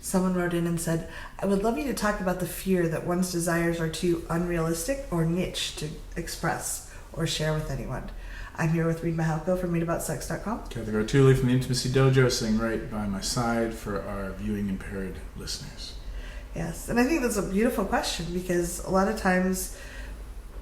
someone wrote in and said, I would love you to talk about the fear that one's desires are too unrealistic or niche to express or share with anyone. I'm here with Reid from readaboutsex.com. Cathy from the Intimacy Dojo, sitting right by my side for our viewing impaired listeners. Yes, and I think that's a beautiful question because a lot of times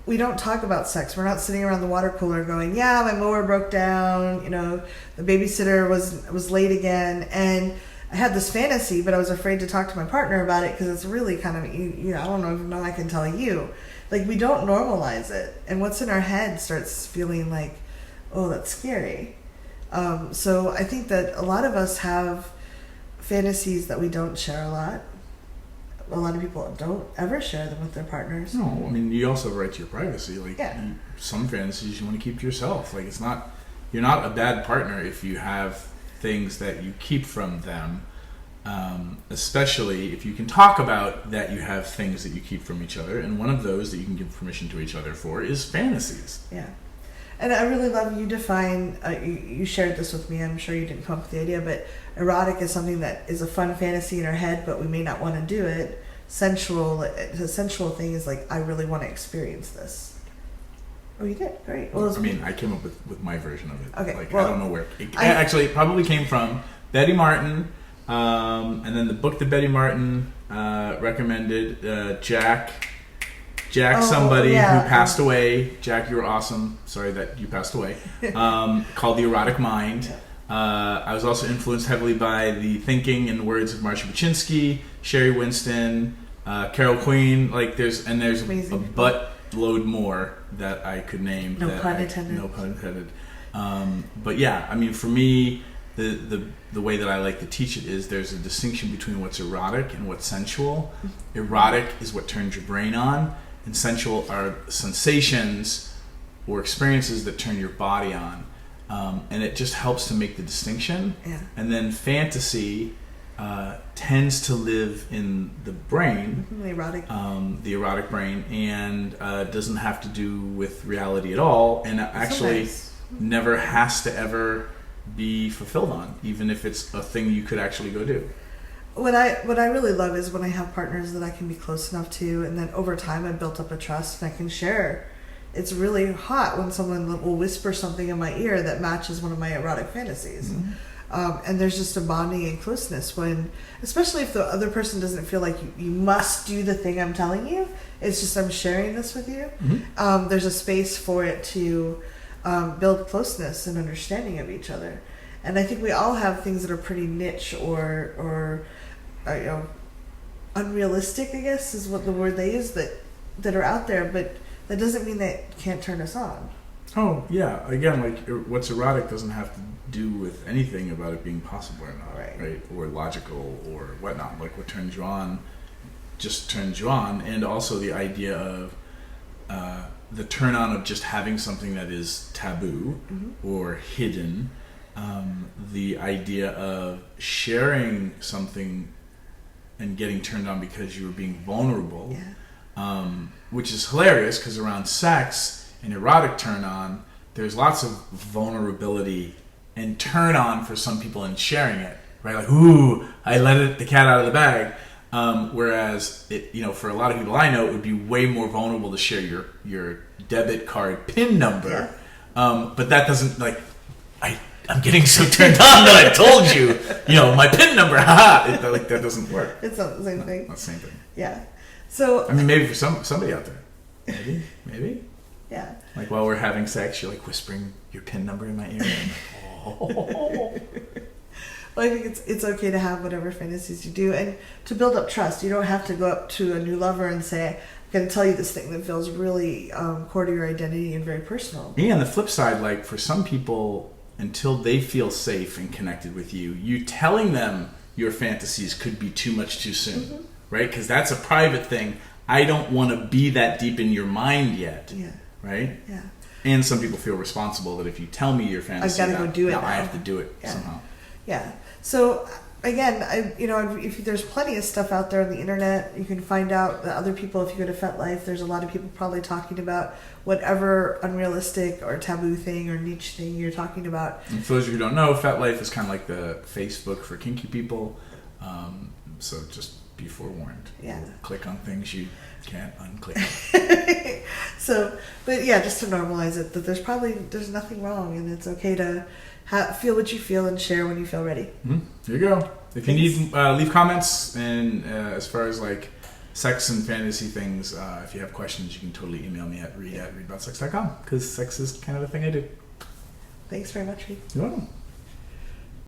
we don't talk about sex. We're not sitting around the water cooler going, yeah, my mower broke down, the babysitter was late again, and I had this fantasy, but I was afraid to talk to my partner about it because it's really kind of, I don't even know I can tell you. Like, we don't normalize it, and what's in our head starts feeling like, oh, that's scary. So I think that a lot of us have fantasies that we don't share a lot. A lot of people don't ever share them with their partners. No, I mean, you also have a right to your privacy. Some fantasies you want to keep to yourself. Like, you're not a bad partner if you have things that you keep from them, especially if you can talk about that you have things that you keep from each other. And one of those that you can give permission to each other for is fantasies. Yeah. And I really love you define, you shared this with me, I'm sure you didn't come up with the idea, but erotic is something that is a fun fantasy in our head, but we may not want to do it. Sensual, the sensual thing is like, I really want to experience this. Oh, you did? Great. Well, I came up with my version of it. Okay. I don't know where. It probably came from Betty Martin, and then the book that Betty Martin recommended, Jack somebody who passed away. Jack, you were awesome. Sorry that you passed away. Called The Erotic Mind. I was also influenced heavily by the thinking and words of Marsha Baczynski, Sherry Winston, Carol Queen. There's a buttload more that I could name. No pun intended. No pun intended. But yeah, I mean, for me, the way that I like to teach it is there's a distinction between what's erotic and what's sensual. Erotic is what turns your brain on, and sensual are sensations or experiences that turn your body on. And it just helps to make the distinction. Yeah. And then fantasy tends to live in the brain, the erotic brain, and doesn't have to do with reality at all, and actually never has to ever be fulfilled on, even if it's a thing you could actually go do. What I really love is when I have partners that I can be close enough to, and then over time I've built up a trust and I can share. It's really hot when someone will whisper something in my ear that matches one of my erotic fantasies. Mm-hmm. And there's just a bonding and closeness when, especially if the other person doesn't feel like you must do the thing I'm telling you. It's just I'm sharing this with you. Mm-hmm. There's a space for it to build closeness and understanding of each other. And I think we all have things that are pretty niche or unrealistic, I guess is what the word they use, that are out there, but that doesn't mean that can't turn us on. Oh, yeah. Again, what's erotic doesn't have to do with anything about it being possible or not, right? Or logical or whatnot. Like, what turns you on just turns you on. And also the idea of the turn on of just having something that is taboo or hidden. The idea of sharing something and getting turned on because you were being vulnerable. Yeah. Which is hilarious because around sex and erotic turn on, there's lots of vulnerability and turn on for some people in sharing it, right? Like, ooh, I let the cat out of the bag. Whereas for a lot of people I know, it would be way more vulnerable to share your debit card PIN number. Yeah. But that doesn't I'm getting so turned on that I told you, my PIN number. Haha. That doesn't work. It's not the same thing. Not the same thing. Yeah. So I mean, maybe for somebody out there, maybe. Yeah. Like while we're having sex, you're like whispering your PIN number in my ear. And I'm like, oh. Well, I think it's okay to have whatever fantasies you do, and to build up trust. You don't have to go up to a new lover and say, "I'm going to tell you this thing that feels really core to your identity and very personal." Yeah, on the flip side, like for some people, until they feel safe and connected with you telling them your fantasies could be too much too soon, right? Because that's a private thing. I don't want to be that deep in your mind yet, right? Yeah. And some people feel responsible that if you tell me your fantasy, I've got to go do it. I have to do it somehow. Yeah. So again, if there's plenty of stuff out there on the internet, you can find out that other people. If you go to FetLife, there's a lot of people probably talking about whatever unrealistic or taboo thing or niche thing you're talking about. And for those of you who don't know, FetLife is kind of like the Facebook for kinky people. So just be forewarned. Yeah. We'll click on things you can't unclick. So, but yeah, just to normalize it, that there's nothing wrong, and it's okay to feel what you feel and share when you feel ready. There you go. If you need, leave comments, and as far as like sex and fantasy things, if you have questions, you can totally email me at reid@reidboutsex.com, because sex is kind of the thing I do. Thanks very much, Reid. You're welcome.